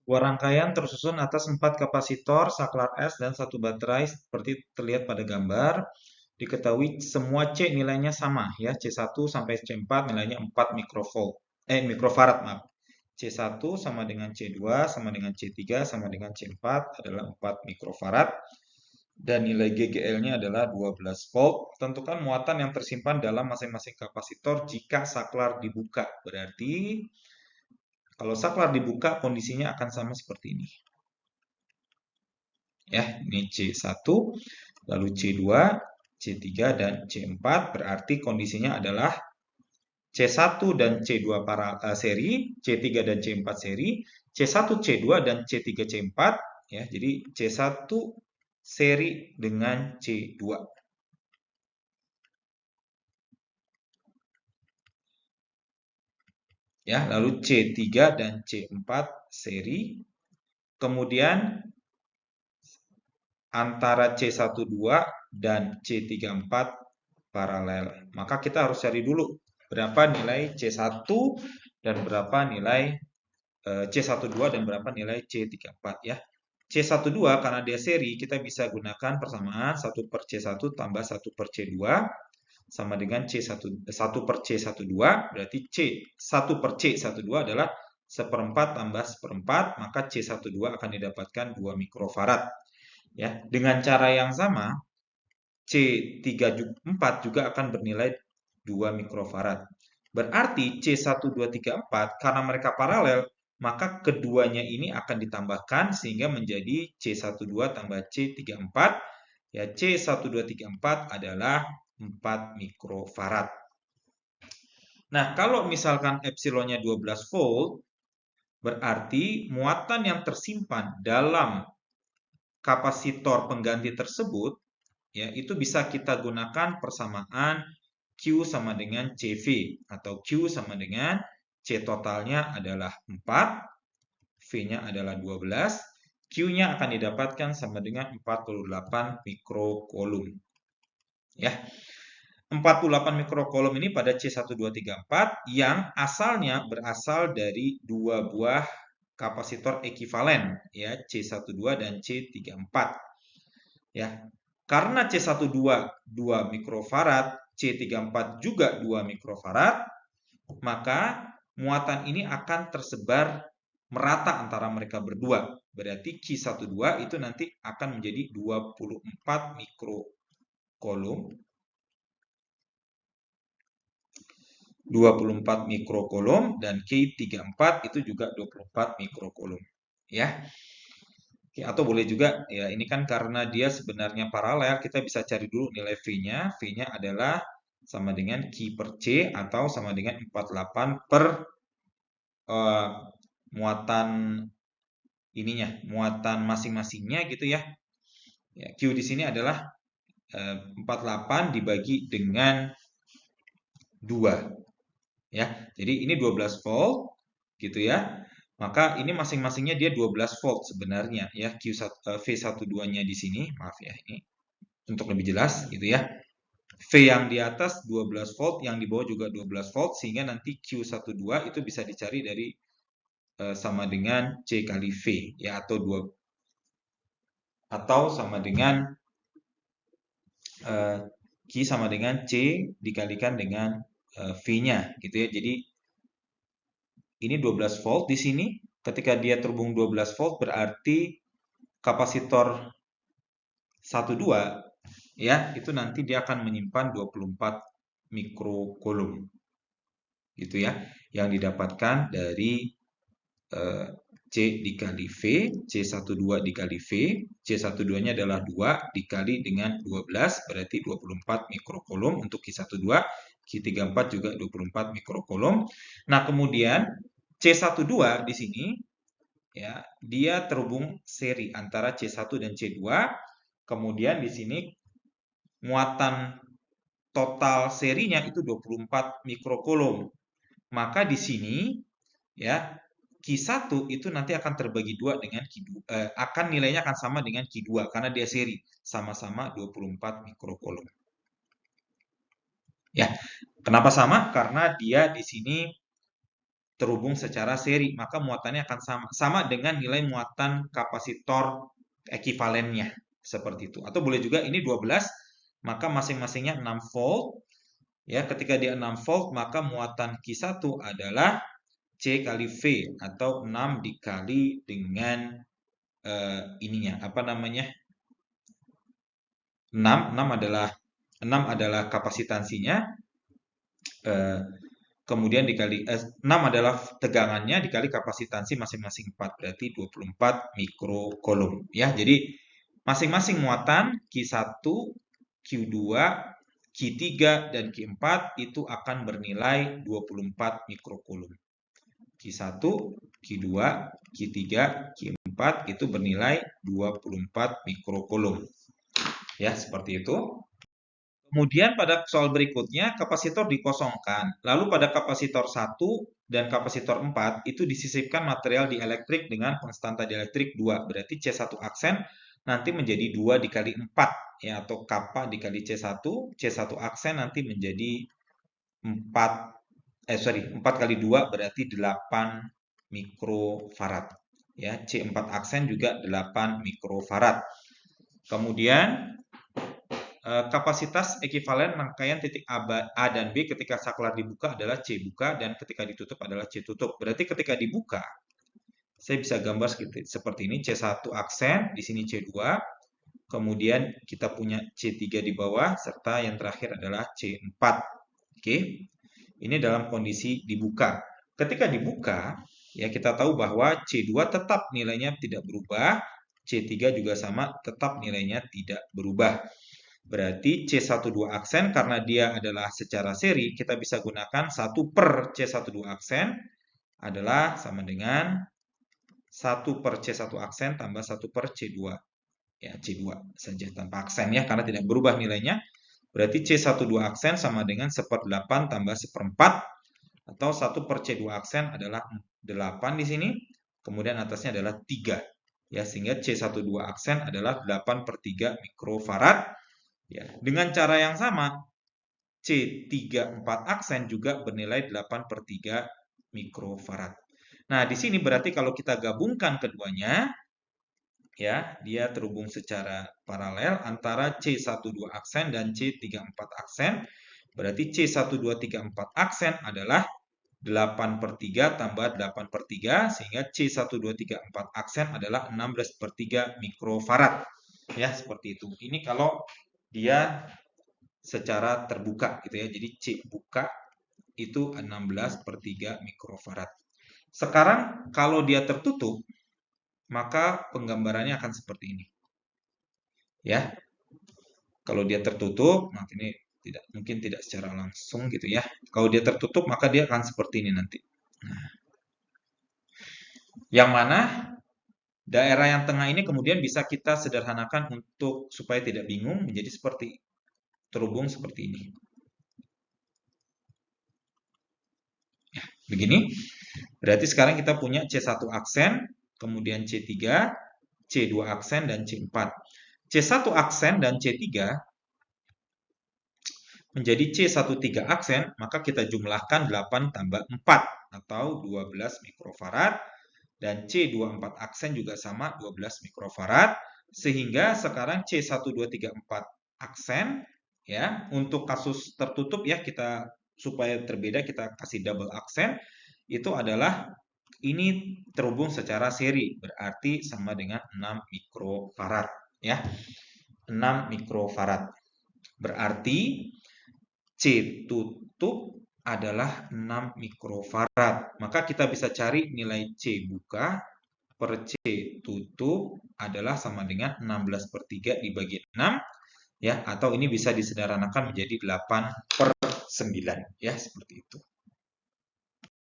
Sebuah rangkaian tersusun atas 4 kapasitor, saklar S, dan satu baterai seperti terlihat pada gambar. Diketahui semua C nilainya sama ya, C1 sampai C4 nilainya 4 mikrofarad, maaf. C1 sama dengan C2 sama dengan C3 sama dengan C4 adalah 4 mikrofarad dan nilai GGL-nya adalah 12 volt. Tentukan muatan yang tersimpan dalam masing-masing kapasitor jika saklar dibuka. Berarti kalau saklar dibuka kondisinya akan sama seperti ini. Ya, ini C1, lalu C2, C3 dan C4 berarti kondisinya adalah C1 dan C2 seri, C3 dan C4 seri, C1 C2 dan C3 C4 ya. Jadi C1 seri dengan C2. Ya, lalu C3 dan C4 seri. Kemudian antara C12 dan C34 paralel. Maka kita harus cari dulu berapa nilai C1 dan berapa nilai C12 dan berapa nilai C34 ya. C12 karena dia seri kita bisa gunakan persamaan 1 per C1 tambah 1 per C2 sama dengan C1 per C12 berarti C1 per C12 adalah seperempat tambah seperempat maka C12 akan didapatkan 2 mikrofarad ya. Dengan cara yang sama C34 juga akan bernilai 2 mikrofarad. Berarti C1234 karena mereka paralel, maka keduanya ini akan ditambahkan sehingga menjadi C12 tambah C34. Ya, C1234 adalah 4 mikrofarad. Nah, kalau misalkan epsilonnya 12 volt, berarti muatan yang tersimpan dalam kapasitor pengganti tersebut ya itu bisa kita gunakan persamaan Q sama dengan CV atau Q sama dengan C totalnya adalah 4, V-nya adalah 12, Q-nya akan didapatkan sama dengan 48 mikrocoulomb. Ya. 48 mikrocoulomb ini pada C1234 yang asalnya berasal dari dua buah kapasitor ekivalen ya C12 dan C34. Ya. Karena C12 2 mikrofarad, C34 juga 2 mikrofarad, maka muatan ini akan tersebar merata antara mereka berdua. Berarti Q12 itu nanti akan menjadi 24 mikrocoulomb. 24 mikrocoulomb dan K34 itu juga 24 mikrocoulomb. Ya. Atau boleh juga ya ini kan karena dia sebenarnya paralel kita bisa cari dulu nilai V-nya. V-nya adalah sama dengan Q per C atau sama dengan 48 per muatan ininya, muatan masing-masingnya gitu ya. Ya, Q di sini adalah 48 dibagi dengan 2 ya. Jadi ini 12 volt gitu ya. Maka ini masing-masingnya dia 12 volt sebenarnya ya. V12-nya di sini, maaf ya ini untuk lebih jelas gitu ya. V yang di atas 12 volt, yang di bawah juga 12 volt sehingga nanti Q12 itu bisa dicari dari sama dengan C kali V ya atau sama dengan Q sama dengan C dikalikan dengan V-nya gitu ya. Jadi ini 12 volt di sini. Ketika dia terhubung 12 volt berarti kapasitor 12 ya, itu nanti dia akan menyimpan 24 mikrocoulomb. Gitu ya. Yang didapatkan dari C dikali V, C12 dikali V, C12-nya adalah 2 dikali dengan 12 berarti 24 mikrocoulomb untuk Q12, Q34 juga 24 mikrocoulomb. Nah, kemudian C12 di sini ya, dia terhubung seri antara C1 dan C2. Kemudian di sini muatan total serinya itu 24 mikrocoulomb. Maka di sini ya Q1 itu nanti akan terbagi 2 dengan Q2 akan nilainya akan sama dengan Q2 karena dia seri sama-sama 24 mikrocoulomb. Ya. Kenapa sama? Karena dia di sini terhubung secara seri, maka muatannya akan sama dengan nilai muatan kapasitor ekivalennya, seperti itu. Atau boleh juga ini 12, maka masing-masingnya 6 volt. Ya, ketika dia 6 volt, maka muatan Q1 adalah C kali V, atau 6 dikali dengan ininya, apa namanya? 6 adalah kapasitansinya, kemudian dikali 6 adalah tegangannya dikali kapasitansi masing-masing 4, berarti 24 mikrocoulomb ya. Jadi masing-masing muatan Q1, Q2, Q3 dan Q4 itu akan bernilai 24 mikrocoulomb. Q1, Q2, Q3, Q4 itu bernilai 24 mikrocoulomb. Ya, seperti itu. Kemudian pada soal berikutnya kapasitor dikosongkan. Lalu pada kapasitor 1 dan kapasitor 4 itu disisipkan material dielektrik dengan konstanta dielektrik 2. Berarti C1 aksen nanti menjadi 2 dikali 4 ya, atau kappa dikali C1. C1 aksen nanti menjadi 4 kali 2 berarti 8 mikrofarad. Ya, C4 aksen juga 8 mikrofarad. Kemudian kapasitas ekivalen rangkaian titik A dan B ketika saklar dibuka adalah C buka dan ketika ditutup adalah C tutup. Berarti ketika dibuka, saya bisa gambar seperti ini, C1 aksen, di sini C2, kemudian kita punya C3 di bawah, serta yang terakhir adalah C4. Oke, ini dalam kondisi dibuka. Ketika dibuka, ya kita tahu bahwa C2 tetap nilainya tidak berubah, C3 juga sama, tetap nilainya tidak berubah. Berarti C12 aksen karena dia adalah secara seri, kita bisa gunakan 1 per C12 aksen adalah sama dengan 1 per C1 aksen tambah 1 per C2. Ya, C2 saja tanpa aksen ya, karena tidak berubah nilainya. Berarti C12 aksen sama dengan 1/8 tambah 1/4, atau 1 per C2 aksen adalah 8 di sini, kemudian atasnya adalah 3. Ya, sehingga C12 aksen adalah 8/3 mikrofarad. Ya, dengan cara yang sama, C34 aksen juga bernilai 8/3 mikrofarad. Nah, di sini berarti kalau kita gabungkan keduanya, ya, dia terhubung secara paralel antara C12 aksen dan C34 aksen. Berarti C1234 aksen adalah 8/3 tambah 8/3, sehingga C1234 aksen adalah 16/3 mikrofarad. Ya, seperti itu. Ini kalau dia secara terbuka gitu ya. Jadi C buka itu 16/3 mikrofarad. Sekarang kalau dia tertutup, maka penggambarannya akan seperti ini. Ya. Kalau dia tertutup, maka ini mungkin tidak secara langsung gitu ya. Kalau dia tertutup, maka dia akan seperti ini nanti. Nah, yang mana daerah yang tengah ini kemudian bisa kita sederhanakan untuk supaya tidak bingung menjadi seperti terhubung seperti ini. Ya, begini. Berarti sekarang kita punya C1 aksen, kemudian C3, C2 aksen, dan C4. C1 aksen dan C3 menjadi C13 aksen, maka kita jumlahkan 8 tambah 4 atau 12 mikrofarad, dan C24 aksen juga sama 12 mikrofarad, sehingga sekarang C1234 aksen ya, untuk kasus tertutup ya, kita supaya terbeda kita kasih double aksen, itu adalah ini terhubung secara seri, berarti sama dengan 6 mikrofarad ya. 6 mikrofarad. Berarti C tutup adalah 6 mikrofarad. Maka kita bisa cari nilai C buka per C tutup adalah sama dengan 16/3 dibagi 6 ya, atau ini bisa disederhanakan menjadi 8/9 ya, seperti itu.